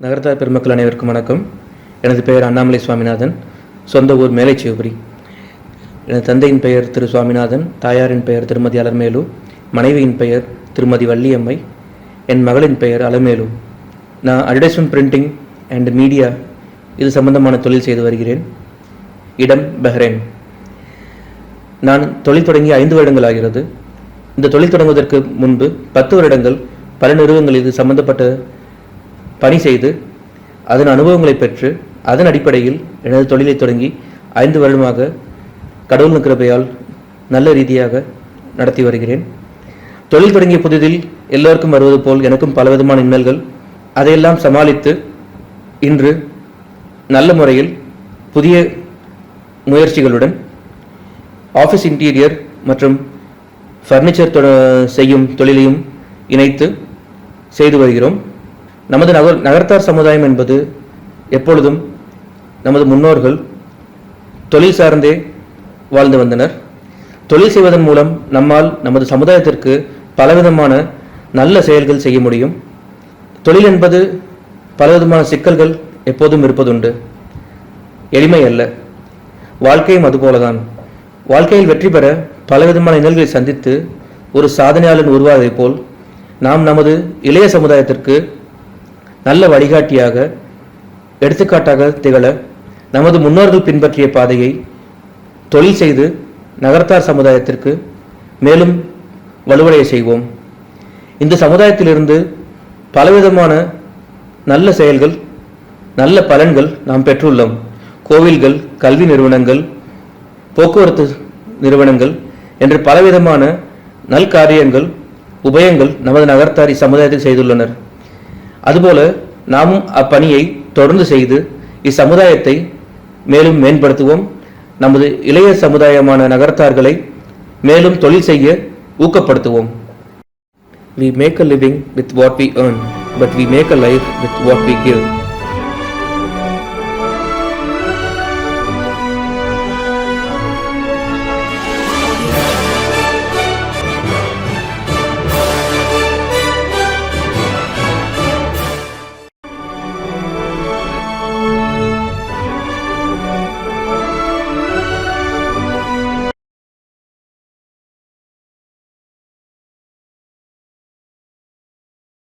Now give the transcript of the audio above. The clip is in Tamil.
நகரத்தார் பெருமக்கள் அனைவருக்கும் வணக்கம். எனது பெயர் அண்ணாமலை சுவாமிநாதன். சொந்த ஊர் மேலைச்சிவபுரி. எனது தந்தையின் பெயர் திரு சுவாமிநாதன், தாயாரின் பெயர் திருமதி அலர்மேலு, மனைவியின் பெயர் திருமதி வள்ளியம்மை, என் மகளின் பெயர் அலமேலு. நான் அட்வர்டைஸ்மெண்ட் பிரிண்டிங் அண்ட் மீடியா இது சம்பந்தமான தொழில் செய்து வருகிறேன். இடம் பஹ்ரைன். நான் தொழில் தொடங்கி 5 வருடங்கள் ஆகிறது. இந்த தொழில் தொடங்குவதற்கு முன்பு 10 வருடங்கள் பல நிறுவனங்கள் இது சம்பந்தப்பட்ட பணி செய்து அதன் அனுபவங்களை பெற்று அதன் அடிப்படையில் எனது தொழிலை தொடங்கி 5 வருடமாக கடவுள் கிருபையால் நல்ல ரீதியாக நடத்தி வருகிறேன். தொழில் தொடங்கிய புதிதில் எல்லோருக்கும் வருவது போல் எனக்கும் பலவிதமான இன்னல்கள், அதையெல்லாம் சமாளித்து இன்று நல்ல முறையில் புதிய முயற்சிகளுடன் ஆஃபீஸ் இன்டீரியர் மற்றும் ஃபர்னிச்சர் செய்யும் தொழிலையும் இணைத்து செய்து வருகிறோம். நமது நகரத்தார் சமுதாயம் என்பது எப்பொழுதும் நமது முன்னோர்கள் தொழில் சார்ந்தே வாழ்ந்து வந்தனர். தொழில் செய்வதன் மூலம் நம்மால் நமது சமுதாயத்திற்கு பலவிதமான நல்ல செயல்கள் செய்ய முடியும். தொழில் என்பது பலவிதமான சிக்கல்கள் எப்போதும் இருப்பதுண்டு. எளிமை அல்ல. வாழ்க்கையும் அதுபோலதான். வாழ்க்கையில் வெற்றி பெற பலவிதமான இன்னல்களை சந்தித்து ஒரு சாதனையாளன் உருவாவதை போல் நாம் நமது இளைய சமுதாயத்திற்கு நல்ல வழிகாட்டியாக எடுத்துக்காட்டாக திகழ நமது முன்னோர்கள் பின்பற்றிய பாதையை தொழில் செய்து நகரத்தார் சமுதாயத்திற்கு மேலும் வலுவடைய செய்வோம். இந்த சமுதாயத்திலிருந்து பலவிதமான நல்ல செயல்கள், நல்ல பலன்கள் நாம் பெற்றுள்ளோம். கோவில்கள், கல்வி நிறுவனங்கள், போக்குவரத்து நிறுவனங்கள் என்று பலவிதமான நல்காரியங்கள், உபயங்கள் நமது நகரத்தார் சமுதாயத்தில் செய்துள்ளனர். அதுபோல நாமும் அப்பணியை தொடர்ந்து செய்து இச்சமுதாயத்தை மேலும் மேம்படுத்துவோம். நமது இளைய சமுதாயமான நகரத்தார்களை மேலும் தொழில் செய்ய ஊக்கப்படுத்துவோம். We make a living with what we earn, but we make a life with what we give.